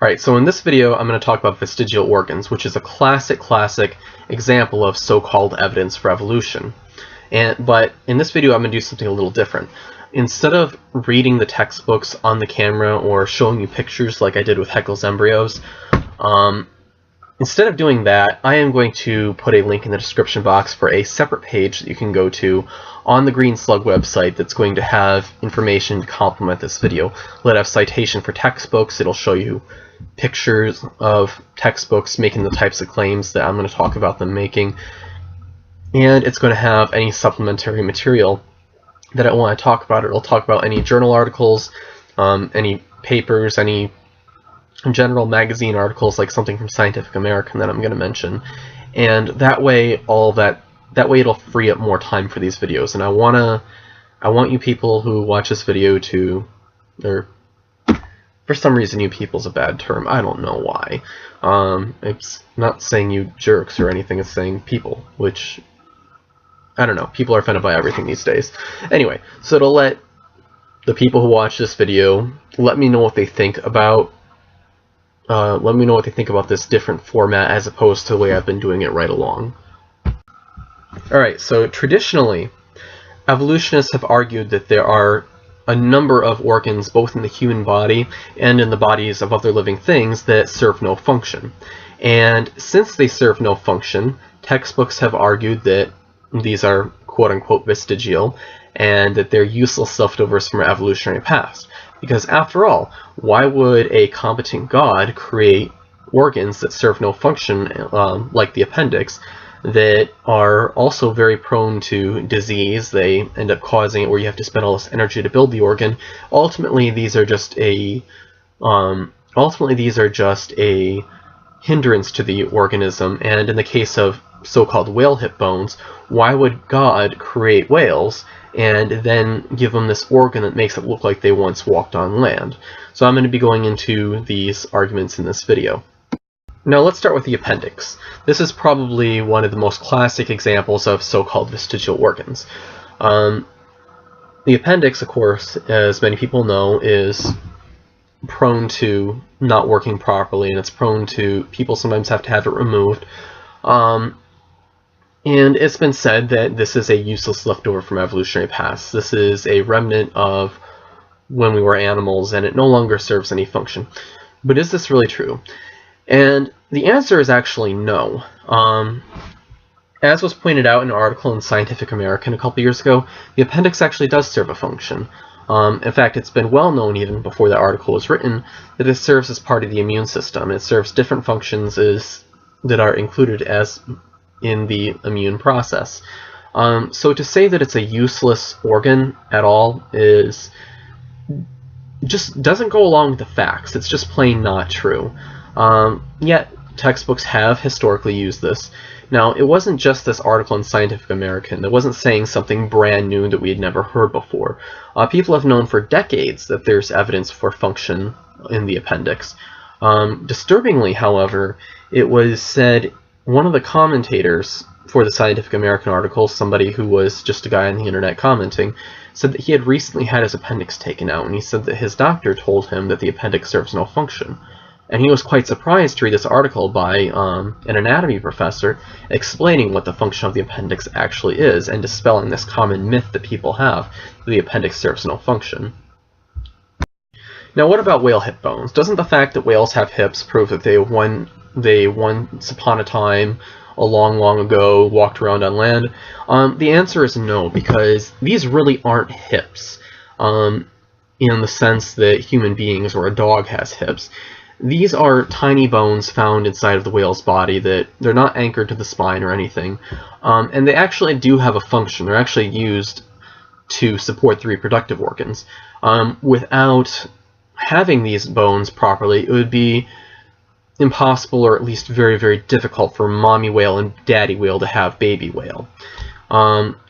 Alright, so in this video I'm going to talk about vestigial organs, which is a classic example of so-called evidence for evolution. But in this video I'm going to do something a little different. Instead of reading the textbooks on the camera or showing you pictures like I did with Haeckel's embryos, instead of doing that, I am going to put a link in the description box for a separate page that you can go to on the Green Slug website that's going to have information to complement this video. It'll have citation for textbooks, it'll show you pictures of textbooks making the types of claims that I'm going to talk about them making, and it's going to have any supplementary material that I want to talk about. It'll talk about any journal articles, any papers, any general magazine articles like something from Scientific American that I'm going to mention, and that way it'll free up more time for these videos. And I want you people who watch this video to, or for some reason you people is a bad term, I don't know why. It's not saying you jerks or anything, it's saying people, which, I don't know, people are offended by everything these days. Anyway, so it'll let the people who watch this video, let me know what they think about this different format as opposed to the way I've been doing it right along. Alright, so traditionally, evolutionists have argued that there are a number of organs both in the human body and in the bodies of other living things that serve no function. And since they serve no function, textbooks have argued that these are quote-unquote vestigial and that they're useless leftovers from our evolutionary past. Because after all, why would a competent god create organs that serve no function, like the appendix, that are also very prone to disease? They end up causing it where you have to spend all this energy to build the organ. Ultimately, these are just a hindrance to the organism. And in the case of so-called whale hip bones, why would God create whales and then give them this organ that makes it look like they once walked on land? So I'm going to be going into these arguments in this video. Now let's start with the appendix. This is probably one of the most classic examples of so-called vestigial organs. The appendix, of course, as many people know, is prone to not working properly, and it's prone to people sometimes have to have it removed. And it's been said that this is a useless leftover from evolutionary past. This is a remnant of when we were animals, and it no longer serves any function. But is this really true? And the answer is actually no. As was pointed out in an article in Scientific American a couple years ago, the appendix actually does serve a function. In fact, it's been well known even before the article was written that it serves as part of the immune system. It serves different functions that are included as in the immune process. So to say that it's a useless organ at all just doesn't go along with the facts. It's just plain not true. Yet textbooks have historically used this. Now, it wasn't just this article in Scientific American. It wasn't saying something brand new that we had never heard before. People have known for decades that there's evidence for function in the appendix. Disturbingly, however, it was said, one of the commentators for the Scientific American article, somebody who was just a guy on the internet commenting, said that he had recently had his appendix taken out, and he said that his doctor told him that the appendix serves no function. And he was quite surprised to read this article by an anatomy professor explaining what the function of the appendix actually is and dispelling this common myth that people have that the appendix serves no function. Now, what about whale hip bones? Doesn't the fact that whales have hips prove that they once upon a time, a long ago, walked around on land? The answer is no, because these really aren't hips in the sense that human beings or a dog has hips. These are tiny bones found inside of the whale's body that they're not anchored to the spine or anything, and they actually do have a function. They're actually used to support the reproductive organs. Without having these bones properly, it would be impossible, or at least very difficult, for mommy whale and daddy whale to have baby whale.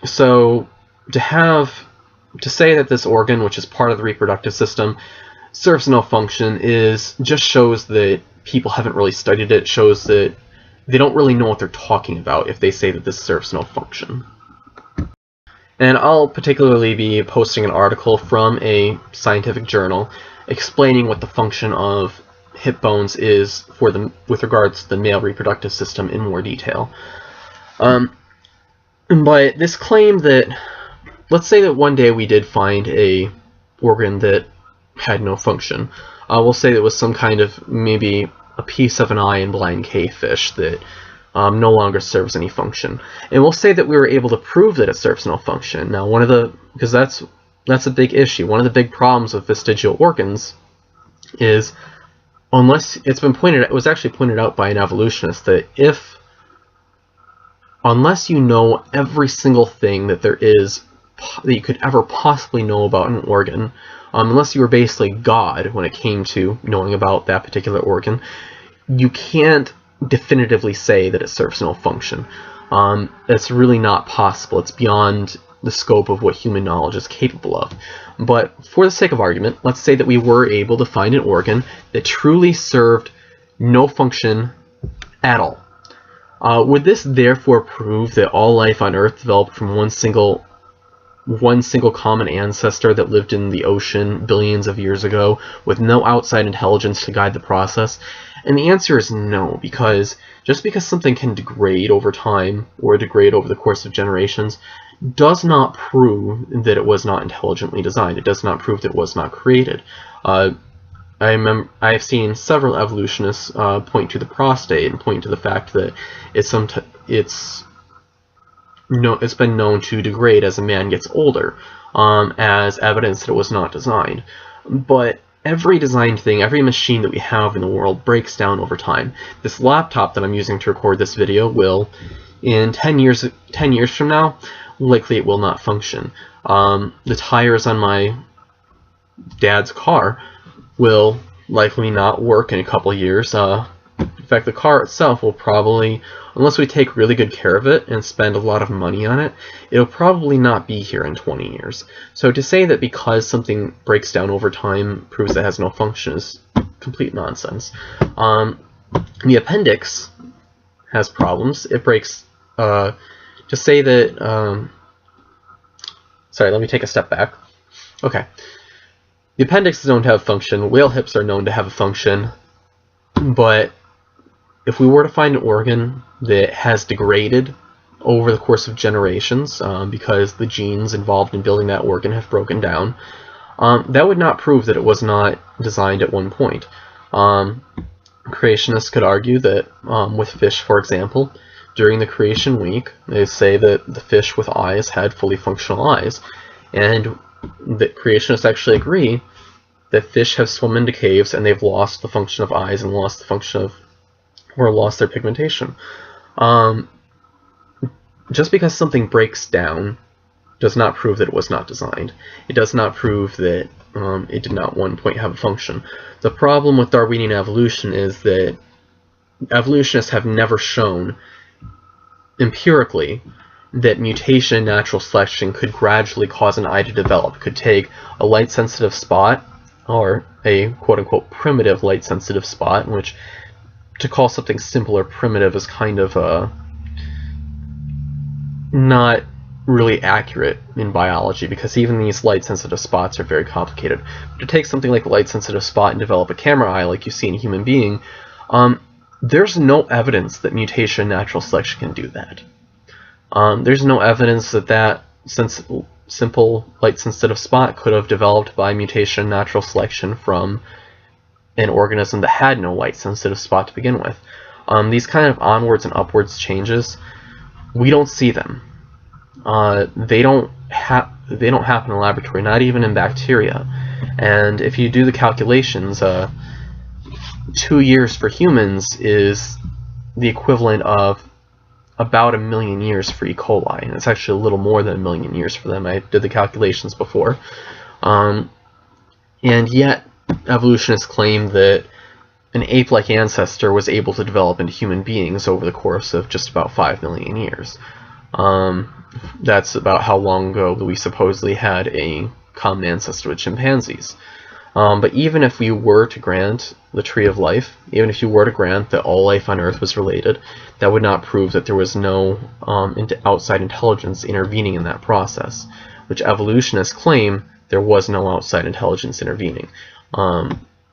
So to say that this organ, which is part of the reproductive system, serves no function just shows that people haven't really studied it. It shows that they don't really know what they're talking about if they say that this serves no function. And I'll particularly be posting an article from a scientific journal explaining what the function of hip bones is for the with regards to the male reproductive system in more detail. But this claim that, let's say that one day we did find a organ that had no function. We'll say that it was some kind of, maybe a piece of an eye in blind cavefish that no longer serves any function. And we'll say that we were able to prove that it serves no function. Now, because that's a big issue. One of the big problems with vestigial organs is, unless it was actually pointed out by an evolutionist that unless you know every single thing that there is that you could ever possibly know about an organ, unless you were basically God when it came to knowing about that particular organ, you can't definitively say that it serves no function. It's really not possible. It's beyond the scope of what human knowledge is capable of. But for the sake of argument, let's say that we were able to find an organ that truly served no function at all. Would this therefore prove that all life on Earth developed from one single common ancestor that lived in the ocean billions of years ago with no outside intelligence to guide the process? And the answer is no, because just because something can degrade over time or degrade over the course of generations does not prove that it was not intelligently designed. It does not prove that it was not created. I've seen several evolutionists point to the prostate and point to the fact that it's been known to degrade as a man gets older, as evidence that it was not designed. But every designed thing, every machine that we have in the world breaks down over time. This laptop that I'm using to record this video will, in 10 years from now, likely it will not function. The tires on my dad's car will likely not work in a couple years. In fact, the car itself will probably, unless we take really good care of it and spend a lot of money on it, it'll probably not be here in 20 years. So to say that because something breaks down over time proves it has no function is complete nonsense. The appendix has problems. It breaks, to say that, sorry, let me take a step back. Okay. The appendix is known to have function, whale hips are known to have a function, but if we were to find an organ that has degraded over the course of generations because the genes involved in building that organ have broken down, that would not prove that it was not designed at one point. Creationists could argue that with fish, for example, during the creation week, they say that the fish with eyes had fully functional eyes, and that creationists actually agree that fish have swum into caves and they've lost the function of eyes and lost the function of, or lost their pigmentation. Just because something breaks down does not prove that it was not designed. It does not prove that it did not at one point have a function. The problem with Darwinian evolution is that evolutionists have never shown empirically that mutation and natural selection could gradually cause an eye to develop. It could take a light-sensitive spot, or a quote-unquote primitive light-sensitive spot, in which to call something simple or primitive is kind of not really accurate in biology, because even these light-sensitive spots are very complicated. But to take something like a light-sensitive spot and develop a camera eye like you see in a human being, there's no evidence that mutation and natural selection can do that. There's no evidence that simple light-sensitive spot could have developed by mutation and natural selection from an organism that had no light-sensitive spot to begin with. These kind of onwards and upwards changes, we don't see them. They don't happen in a laboratory, not even in bacteria. And if you do the calculations, 2 years for humans is the equivalent of about 1 million years for E. coli, and it's actually a little more than 1 million years for them. I did the calculations before. And yet, evolutionists claim that an ape-like ancestor was able to develop into human beings over the course of just about 5 million years. That's about how long ago we supposedly had a common ancestor with chimpanzees. But even if we were to grant the tree of life, even if you were to grant that all life on Earth was related, that would not prove that there was no outside intelligence intervening in that process, which evolutionists claim there was no outside intelligence intervening.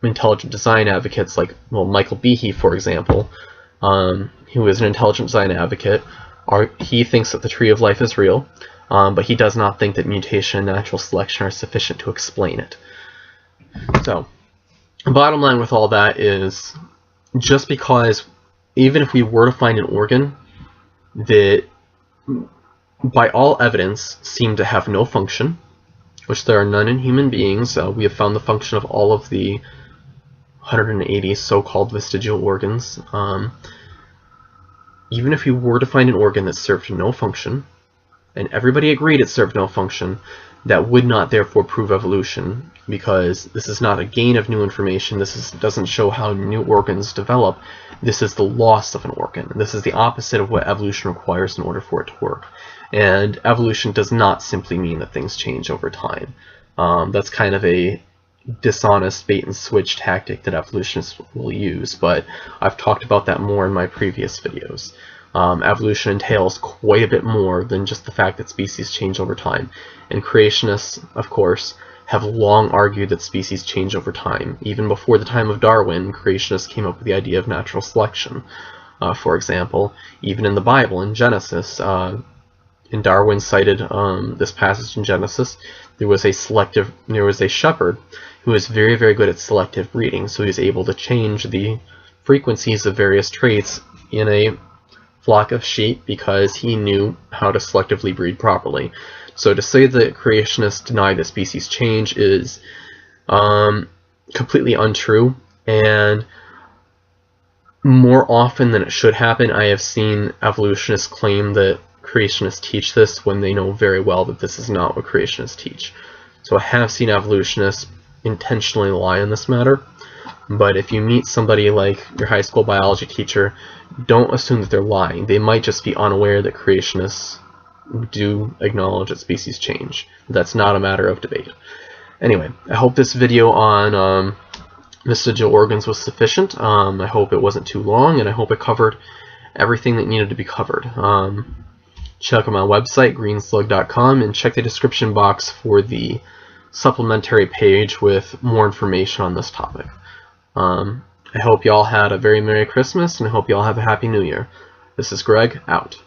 intelligent design advocates like, well, Michael Behe, for example, who is an intelligent design advocate, he thinks that the tree of life is real, but he does not think that mutation and natural selection are sufficient to explain it. So, bottom line with all that is, just because, even if we were to find an organ that, by all evidence, seemed to have no function, which there are none in human beings, we have found the function of all of the 180 so-called vestigial organs. Even if you were to find an organ that served no function, and everybody agreed it served no function, that would not therefore prove evolution, because this is not a gain of new information. Doesn't show how new organs develop. This is the loss of an organ. This is the opposite of what evolution requires in order for it to work. And evolution does not simply mean that things change over time. That's kind of a dishonest bait and switch tactic that evolutionists will use, but I've talked about that more in my previous videos. Evolution entails quite a bit more than just the fact that species change over time, and creationists, of course, have long argued that species change over time. Even before the time of Darwin, creationists came up with the idea of natural selection. For example, even in the Bible, in Genesis, and Darwin cited this passage in Genesis, there was a shepherd who was very, very good at selective breeding, so he was able to change the frequencies of various traits in a flock of sheep because he knew how to selectively breed properly. So to say that creationists deny that species change is completely untrue, and more often than it should happen, I have seen evolutionists claim that creationists teach this when they know very well that this is not what creationists teach. So I have seen evolutionists intentionally lie on this matter, but if you meet somebody like your high school biology teacher, don't assume that they're lying. They might just be unaware that creationists do acknowledge that species change. That's not a matter of debate. Anyway, I hope this video on vestigial organs was sufficient. I hope it wasn't too long, and I hope it covered everything that needed to be covered. Check out my website, greenslug.com, and check the description box for the supplementary page with more information on this topic. I hope y'all had a very Merry Christmas, and I hope y'all have a Happy New Year. This is Greg, out.